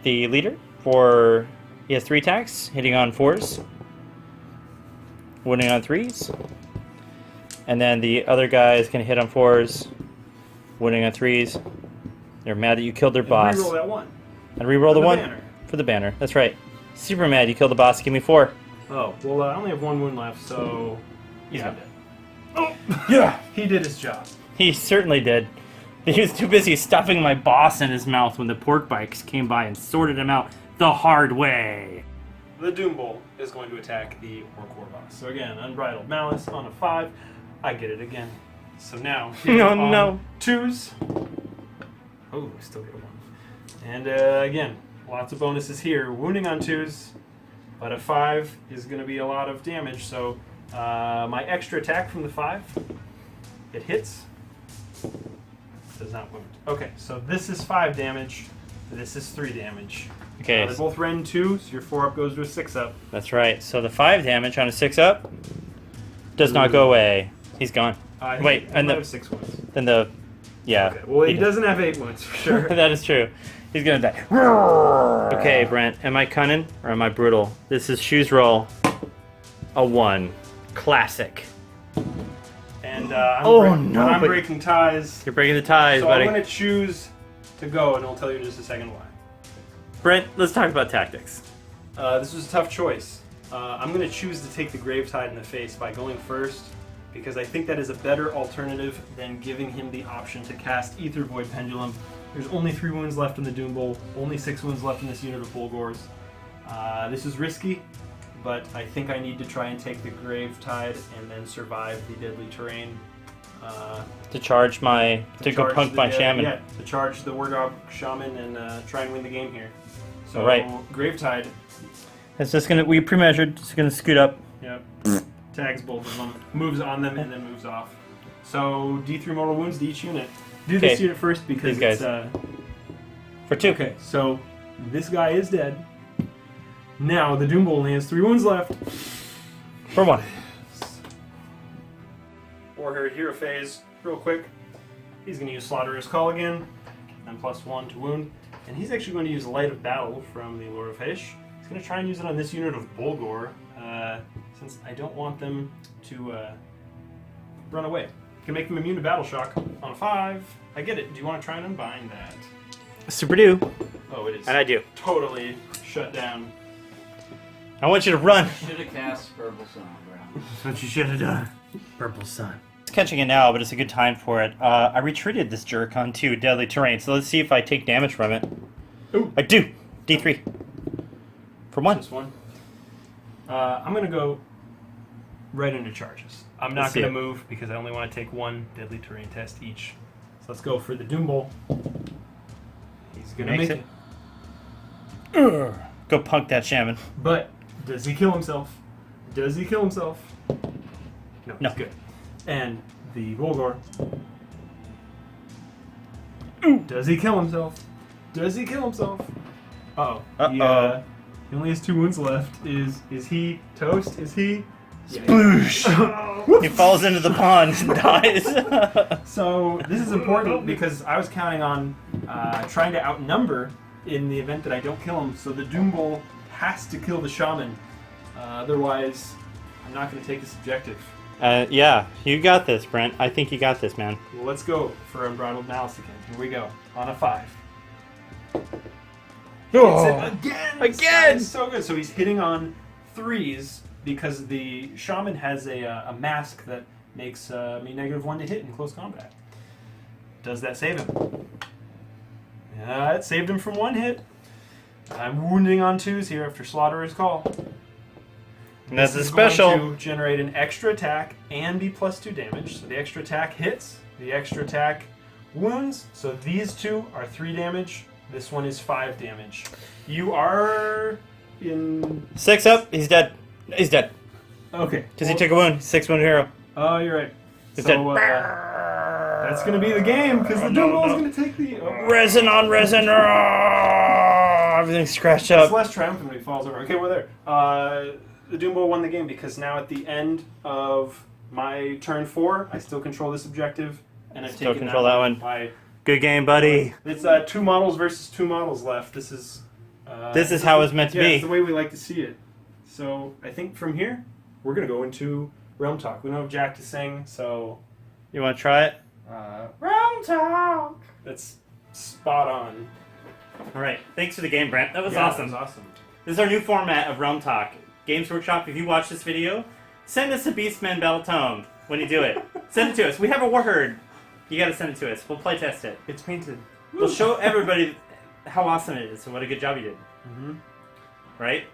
the leader for... He has 3 attacks, hitting on 4s. Wounding on 3s. And then the other guy is going to hit on 4s. Wounding on 3s. They're mad that you killed their boss. Reroll that 1. And reroll the 1 banner. for the banner. That's right. Super mad you killed the boss. Give me 4. Oh, well, I only have 1 wound left, so he's Yeah. not dead. Oh, yeah, he did his job. He certainly did. He was too busy stuffing my boss in his mouth when the pork bikes came by and sorted him out the hard way. The Doom Bowl is going to attack the Orc War Boss. So again, Unbridled Malice on a 5. I get it again. So now, No. 2s. Oh, still get a 1. And again, lots of bonuses here. Wounding on 2s, but a 5 is going to be a lot of damage. So my extra attack from the 5, it hits. Does not wound. Okay, so this is 5 damage. This is 3 damage. Okay. They're both rend 2, so your 4-up goes to a 6-up. That's right. So the 5 damage on a 6-up does not go away. He's gone. Wait, and have 6 wounds. then the... Yeah. Okay, well, he doesn't have 8 wounds, for sure. That is true. He's gonna die. Okay, Brent. Am I cunning or am I brutal? This is shoes roll. A 1. Classic. And I'm breaking ties. You're breaking the ties, So buddy. I'm going to choose to go, and I'll tell you in just a second why. Brent, let's talk about tactics. This was a tough choice. I'm going to choose to take the Gravetide in the face by going first, because I think that is a better alternative than giving him the option to cast Ether Void Pendulum. There's only 3 wounds left in the Doom Bowl, only 6 wounds left in this unit of Bulgors. This is risky, but I think I need to try and take the Gravetide and then survive the deadly terrain. To charge my... To go charge punk my shaman. Yeah, to charge the Wargog Shaman and try and win the game here. So, Alright. Gravetide. It's just gonna... We pre-measured. Just gonna scoot up. Yep. Tags both of them. Moves on them and then moves off. So, D3 mortal wounds to each unit. Do this Okay. unit first because These guys. it's... For 2. Okay, so this guy is dead. Now, the Doom Bowl only has 3 wounds left. For 1. Warherd hero phase, real quick. He's going to use Slaughterer's Call again, and +1 to wound. And he's actually going to use Light of Battle from the Realm of Hysh. He's going to try and use it on this unit of Bulgor, since I don't want them to run away. Can make them immune to Battle Shock on a 5. I get it. Do you want to try and unbind that? Super do. Oh, it is And I do. totally shut down. I want you to run. Should have cast Purple Sun on ground. That's what you should have done. Purple Sun. It's catching it now, but it's a good time for it. I retreated this jerk onto deadly terrain, so let's see if I take damage from it. Ooh. I do. D3. For 1. This one. I'm going to go right into charges. I'm not Let's see going to it. move because I only want to take 1 deadly terrain test each. So let's go for the Doom Bowl. He's going to Makes make it. it. Urgh. Go punk that shaman. But does he kill himself? Does he kill himself? No. No. He's good. And the Volgor. Does he kill himself? Does he kill himself? Uh-oh. Uh-oh. He only has 2 wounds left. Is he toast? Is he? Sploosh! He falls into the pond and dies. So this is important because I was counting on trying to outnumber in the event that I don't kill him. So the Doom Bowl has to kill the Shaman. Otherwise, I'm not going to take this objective. Yeah, you got this, Brent. I think you got this, man. Well, let's go for Unbridled Malice again. Here we go. On a 5. Oh. Hits it again! This guy's so good. So he's hitting on 3s because the Shaman has a mask that makes me -1 to hit in close combat. Does that save him? Yeah, it saved him from 1 hit. I'm wounding on 2s here after Slaughterer's Call. And that's a This is special. going to generate an extra attack and be +2 damage. So the extra attack hits, the extra attack wounds. So these 2 are 3 damage. This one is 5 damage. You are in... 6 up. He's dead. He's dead. Okay. Because he took a wound. 6 wound hero. Oh, you're right. He's So dead. that's going to be the game because the Doom Bowl is going to take the... Resin on resin. Everything's scratched It's up. less triumphant when he falls over. Okay, we're there. The Doom Bowl won the game because now at the end of my turn 4, I still control this objective, and I've Still taken control that one. by... Good game, buddy. It's 2 models versus 2 models left. This is how it's meant to yeah, be. it's the way we like to see it. So I think from here we're gonna go into Realm Talk. We don't have Jack to sing, so You want to try it? Realm Talk. That's spot on. All right. Thanks for the game, Brent. That was Yeah, awesome. That was awesome. This is our new format of Realm Talk. Games Workshop, if you watch this video, send us a Beastman Battle Tome when you do it. Send it to us. We have a Warherd. You gotta send it to us. We'll play test it. It's painted. We'll show everybody how awesome it is and what a good job you did. Mm-hmm. Right?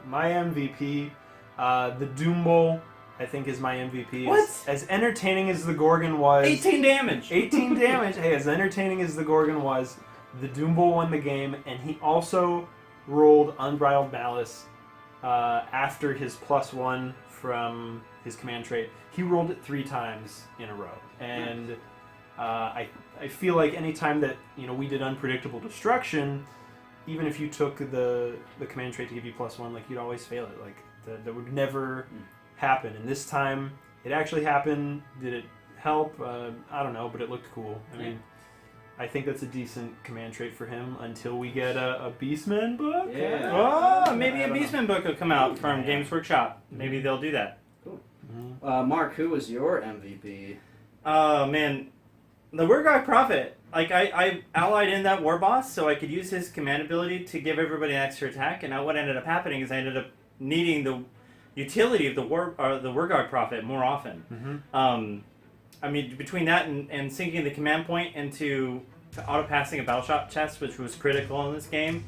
My MVP, the Doom Bowl, I think is my MVP. What? As entertaining as the Gorgon was. 18 damage. 18 damage. Hey, as entertaining as the Gorgon was, the Doom Bowl won the game, and he also rolled Unbridled Malice after his +1 from his command trait. He rolled it 3 times in a row, and I feel like any time that we did Unpredictable Destruction, even if you took the command trait to give you +1, like you'd always fail it. Like that would never happen. And this time, it actually happened. Did it help? I don't know, but it looked cool. I mean, I think that's a decent command trait for him until we get a Beastman book. Yeah. Oh, maybe I a don't know. Beastman book will come out from Games Workshop. Maybe they'll do that. Mark, who was your MVP? Oh, man. The Wargog Prophet. Like, I allied in that war boss so I could use his command ability to give everybody an extra attack, and now what ended up happening is I ended up needing the utility of the Wargog Prophet more often. I mean, between that and sinking the command point into auto-passing a battle shot chest, which was critical in this game,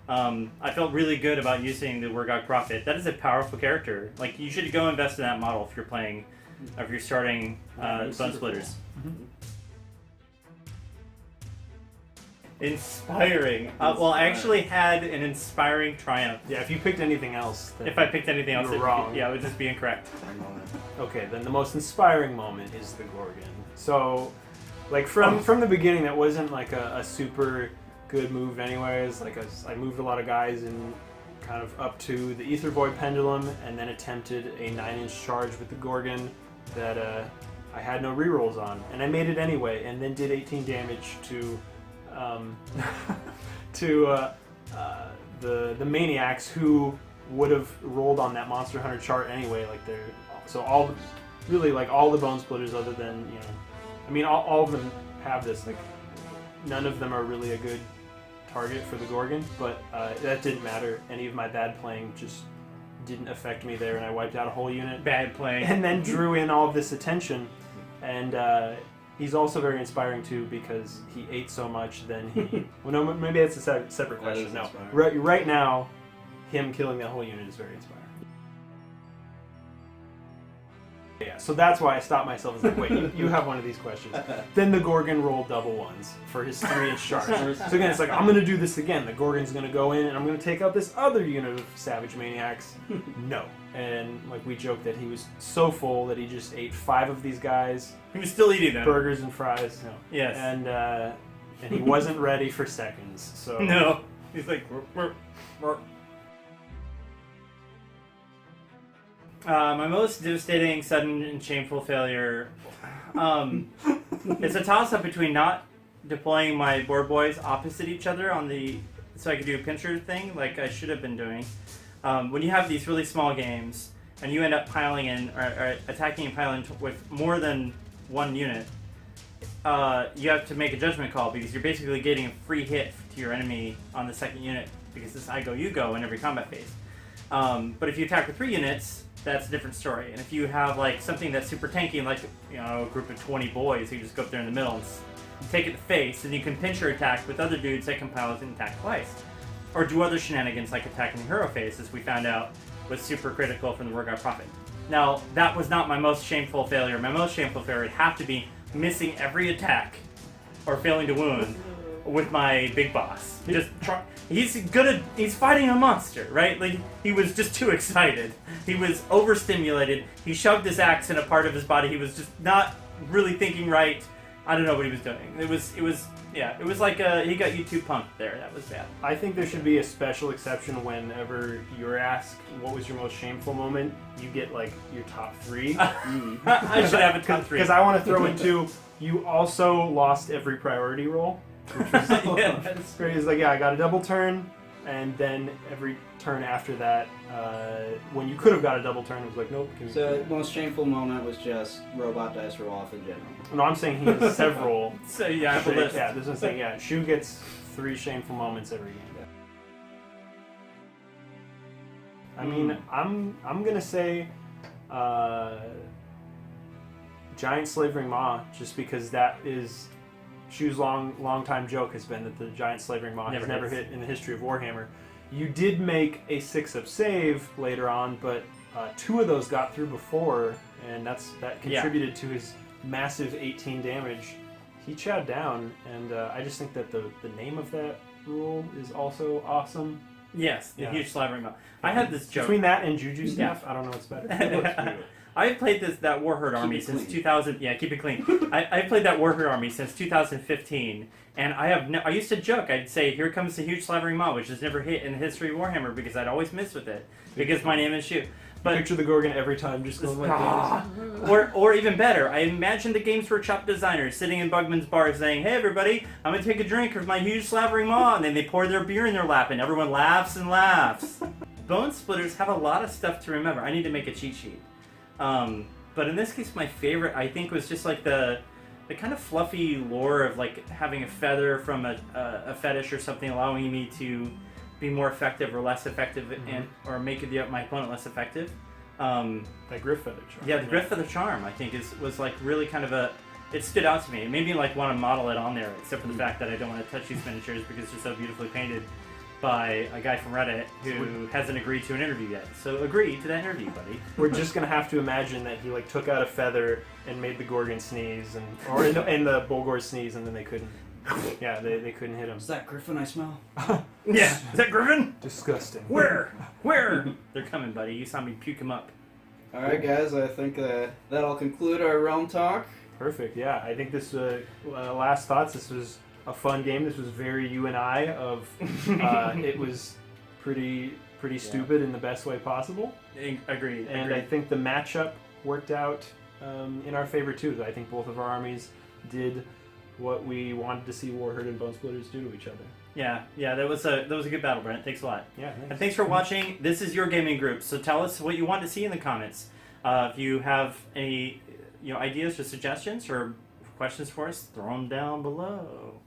I felt really good about using the Wargog Prophet. That is a powerful character. Like, you should go invest in that model if you're playing, if you're starting Bonesplitterz. Inspiring. Well, I actually had an inspiring triumph. Yeah, if you picked anything else, then If I picked anything else, you were wrong. Yeah, it would just be incorrect. Okay, then the most inspiring moment is the Gorgon. So, like from the beginning, that wasn't like a super good move anyways. Like I moved a lot of guys and kind of up to the Ether Void Pendulum, and then attempted a 9-inch charge with the Gorgon that I had no rerolls on, and I made it anyway, and then did 18 damage to the Maniacs, who would have rolled on that Monster Hunter chart anyway. Like all the Bonesplitterz, other than I mean all of them have this. Like none of them are really a good target for the Gorgon, but that didn't matter. Any of my bad playing just didn't affect me there, and I wiped out a whole unit. Bad playing. And then drew in all of this attention, and he's also very inspiring too, because he ate so much. Then he well, no, maybe that's a separate question. No, right now, him killing that whole unit is very inspiring. Yeah, so that's why I stopped myself. It's like, wait, you have one of these questions. Then the Gorgon rolled double ones for his 3-inch charge. So again, it's like, I'm going to do this again. The Gorgon's going to go in, and I'm going to take out this other unit of Savage Maniacs. No. And like we joked that he was so full that he just ate 5 of these guys. He was still eating them. Burgers and fries. No. Yes. And he wasn't ready for seconds. So no. He's like, my most devastating, sudden, and shameful failure. It's a toss-up between not deploying my board boys opposite each other so I could do a pincher thing like I should have been doing. When you have these really small games and you end up piling in or attacking and piling with more than one unit, you have to make a judgment call, because you're basically getting a free hit to your enemy on the second unit, because it's I go, you go in every combat phase. But if you attack with 3 units, that's a different story. And if you have like something that's super tanky, like a group of 20 boys who just go up there in the middle and take it to face, and you can pinch your attack with other dudes that can pile it and attack twice, or do other shenanigans like attacking the hero phase, as we found out was super critical from the Wargog Prophet. Now, that was not my most shameful failure. My most shameful failure would have to be missing every attack or failing to wound with my big boss. He's fighting a monster, right? Like, he was just too excited. He was overstimulated. He shoved his axe in a part of his body. He was just not really thinking right. I don't know what he was doing. It was like he got YouTube punked there. That was bad. I think there should be a special exception whenever you're asked what was your most shameful moment. You get like your top 3. I should have a top 3. Because I want to throw in 2. You also lost every priority roll. Which was great. It's like, I got a double turn, and then every turn after that, when you could have got a double turn, it was like, nope. So the most shameful moment was just robot dice roll off in general. No, I'm saying he has several. So yeah, I have a list. Yeah, this is saying, Shu gets 3 shameful moments every game. I mean, I'm gonna say Giant Slavering Maw, just because that is Shu's long time joke has been that the Giant Slavering Maw has never hit in the history of Warhammer. You did make a 6-up save later on, but 2 of those got through before, and that contributed to his massive 18 damage. He chowed down, and I just think that the name of that rule is also awesome. Yes, the huge slavering maw. I had this joke. Between that and Juju Staff, I don't know what's better. I've played that Warherd army since 2000. Yeah, keep it clean. I've played that Warherd army since 2015, and I used to joke. I'd say, "Here comes the huge slavering maw," which has never hit in the history of Warhammer, because I'd always miss with it because my name is Shu. But picture the Gorgon every time, just going like this. Or even better, I imagine the Games Workshop designers sitting in Bugman's bar saying, "Hey everybody, I'm gonna take a drink of my huge slavering maw," and then they pour their beer in their lap, and everyone laughs and laughs. Bonesplitterz have a lot of stuff to remember. I need to make a cheat sheet. But in this case, my favorite, I think, was just like the kind of fluffy lore of like having a feather from a fetish or something, allowing me to be more effective or less effective, or make my opponent less effective. That Griff Feather Charm. Yeah, the Griff Feather Charm, I think, was like really kind of it stood out to me. It made me like want to model it on there, except for the fact that I don't want to touch these miniatures because they're so beautifully painted. by a guy from Reddit who hasn't agreed to an interview yet. So agree to that interview, buddy. We're just gonna have to imagine that he like took out a feather and made the Gorgon sneeze, and the Bulgor sneeze, and then they couldn't. Yeah, they couldn't hit him. Is that Griffin I smell? Yeah, is that Griffin? Disgusting. Where? They're coming, buddy. You saw me puke him up. Alright, guys, I think that'll conclude our realm talk. Perfect. Yeah, I think this. Last thoughts. This was a fun game. This was very you and I. It was pretty stupid in the best way possible. Agreed. And I think the matchup worked out in our favor too. I think both of our armies did what we wanted to see Warherd and Bonesplitterz do to each other. Yeah, that was a good battle, Brent. Thanks a lot. Yeah, thanks. And thanks for watching. This is your gaming group, so tell us what you want to see in the comments. If you have any ideas or suggestions or questions for us, throw them down below.